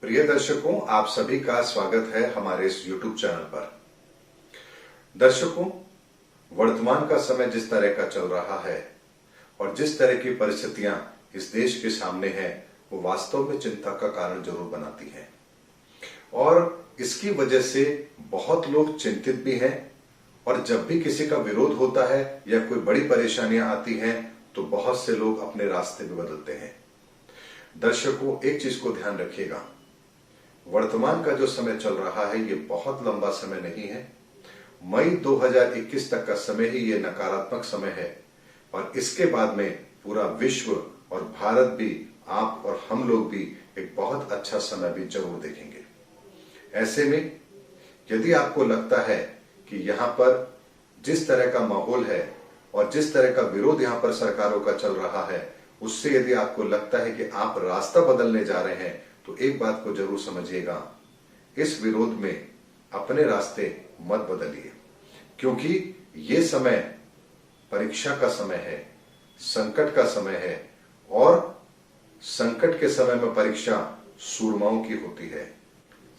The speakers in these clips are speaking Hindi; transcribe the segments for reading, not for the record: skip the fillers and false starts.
प्रिय दर्शकों, आप सभी का स्वागत है हमारे इस YouTube चैनल पर। दर्शकों, वर्तमान का समय जिस तरह का चल रहा है और जिस तरह की परिस्थितियां इस देश के सामने हैं, वो वास्तव में चिंता का कारण जरूर बनाती हैं और इसकी वजह से बहुत लोग चिंतित भी हैं। और जब भी किसी का विरोध होता है या कोई बड़ी परेशानियां आती हैं तो बहुत से लोग अपने रास्ते भी बदलते हैं। दर्शकों, एक चीज को ध्यान रखिएगा, वर्तमान का जो समय चल रहा है ये बहुत लंबा समय नहीं है। मई 2021 तक का समय ही ये नकारात्मक समय है और इसके बाद में पूरा विश्व और भारत भी, आप और हम लोग भी एक बहुत अच्छा समय भी जरूर देखेंगे। ऐसे में यदि आपको लगता है कि यहां पर जिस तरह का माहौल है और जिस तरह का विरोध यहां पर सरकारों का चल रहा है, उससे यदि आपको लगता है कि आप रास्ता बदलने जा रहे हैं, तो एक बात को जरूर समझिएगा, इस विरोध में अपने रास्ते मत बदलिए, क्योंकि ये समय परीक्षा का समय है, संकट का समय है और संकट के समय में परीक्षा सूरमाओं की होती है।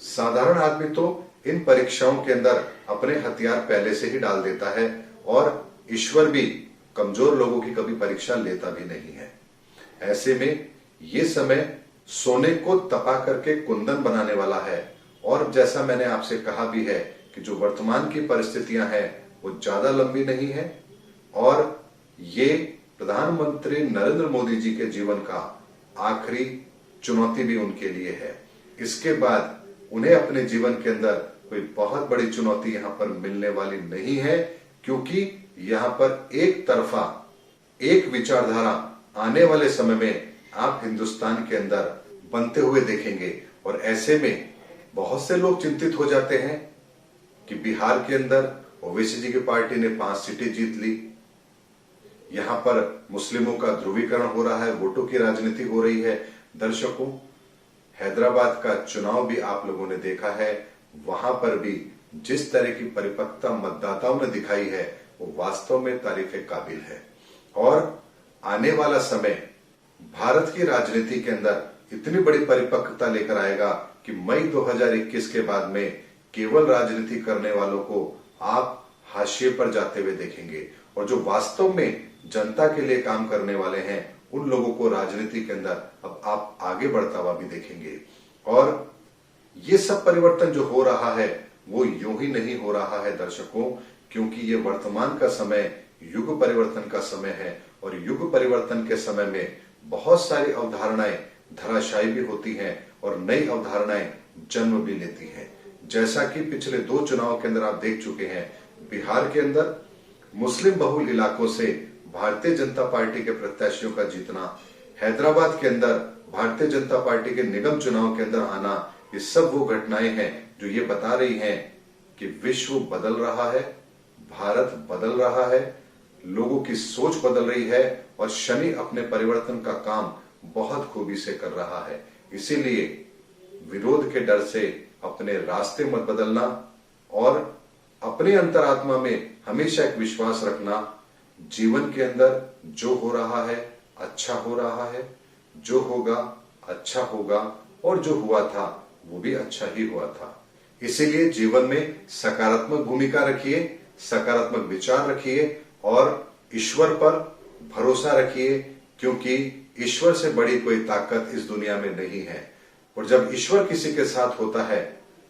साधारण आदमी तो इन परीक्षाओं के अंदर अपने हथियार पहले से ही डाल देता है और ईश्वर भी कमजोर लोगों की कभी परीक्षा लेता भी नहीं है। ऐसे में ये समय सोने को तपा करके कुंदन बनाने वाला है और जैसा मैंने आपसे कहा भी है कि जो वर्तमान की परिस्थितियां हैं वो ज्यादा लंबी नहीं है और ये प्रधानमंत्री नरेंद्र मोदी जी के जीवन का आखिरी चुनौती भी उनके लिए है। इसके बाद उन्हें अपने जीवन के अंदर कोई बहुत बड़ी चुनौती यहां पर मिलने वाली नहीं है, क्योंकि यहां पर एक तरफा एक विचारधारा आने वाले समय में आप हिंदुस्तान के अंदर बनते हुए देखेंगे। और ऐसे में बहुत से लोग चिंतित हो जाते हैं कि बिहार के अंदर ओवैसी जी की पार्टी ने 5 सीटें जीत ली, यहां पर मुस्लिमों का ध्रुवीकरण हो रहा है, वोटों की राजनीति हो रही है। दर्शकों, हैदराबाद का चुनाव भी आप लोगों ने देखा है, वहां पर भी जिस तरह की परिपक्वता मतदाताओं ने दिखाई है वो वास्तव में तारीफ काबिल है। और आने वाला समय भारत की राजनीति के अंदर इतनी बड़ी परिपक्वता लेकर आएगा कि मई 2021 के बाद में केवल राजनीति करने वालों को आप हाशिए पर जाते हुए देखेंगे और जो वास्तव में जनता के लिए काम करने वाले हैं उन लोगों को राजनीति के अंदर अब आप आगे बढ़ता हुआ भी देखेंगे। और ये सब परिवर्तन जो हो रहा है वो यूं ही नहीं हो रहा है दर्शकों, क्योंकि ये वर्तमान का समय युग परिवर्तन का समय है और युग परिवर्तन के समय में बहुत सारी अवधारणाएं धराशायी भी होती हैं और नई अवधारणाएं जन्म भी लेती हैं। जैसा कि पिछले 2 चुनाव के अंदर आप देख चुके हैं, बिहार के अंदर मुस्लिम बहुल इलाकों से भारतीय जनता पार्टी के प्रत्याशियों का जीतना, हैदराबाद के अंदर भारतीय जनता पार्टी के निगम चुनाव के अंदर आना, ये सब वो घटनाएं हैं जो ये बता रही हैं कि विश्व बदल रहा है, भारत बदल रहा है, लोगों की सोच बदल रही है और शनि अपने परिवर्तन का काम बहुत खूबी से कर रहा है। इसीलिए विरोध के डर से अपने रास्ते मत बदलना और अपने अंतरात्मा में हमेशा एक विश्वास रखना, जीवन के अंदर जो हो रहा है अच्छा हो रहा है, जो होगा अच्छा होगा और जो हुआ था वो भी अच्छा ही हुआ था। इसीलिए जीवन में सकारात्मक भूमिका रखिए, सकारात्मक विचार रखिए और ईश्वर पर भरोसा रखिए, क्योंकि ईश्वर से बड़ी कोई ताकत इस दुनिया में नहीं है। और जब ईश्वर किसी के साथ होता है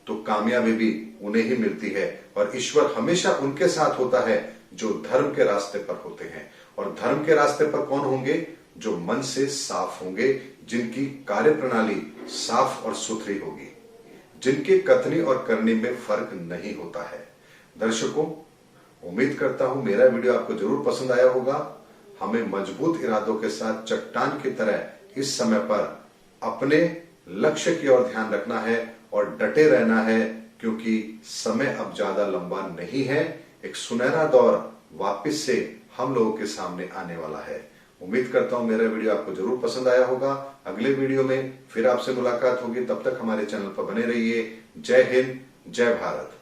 तो कामयाबी भी उन्हें ही मिलती है और ईश्वर हमेशा उनके साथ होता है जो धर्म के रास्ते पर होते हैं। और धर्म के रास्ते पर कौन होंगे? जो मन से साफ होंगे, जिनकी कार्य प्रणाली साफ और सुथरी होगी, जिनके कथनी और करनी में फर्क नहीं होता है। दर्शकों, उम्मीद करता हूं मेरा वीडियो आपको जरूर पसंद आया होगा। हमें मजबूत इरादों के साथ चट्टान की तरह इस समय पर अपने लक्ष्य की ओर ध्यान रखना है और डटे रहना है, क्योंकि समय अब ज्यादा लंबा नहीं है। एक सुनहरा दौर वापस से हम लोगों के सामने आने वाला है। उम्मीद करता हूं मेरा वीडियो आपको जरूर पसंद आया होगा। अगले वीडियो में फिर आपसे मुलाकात होगी, तब तक हमारे चैनल पर बने रहिए। जय हिंद, जय भारत।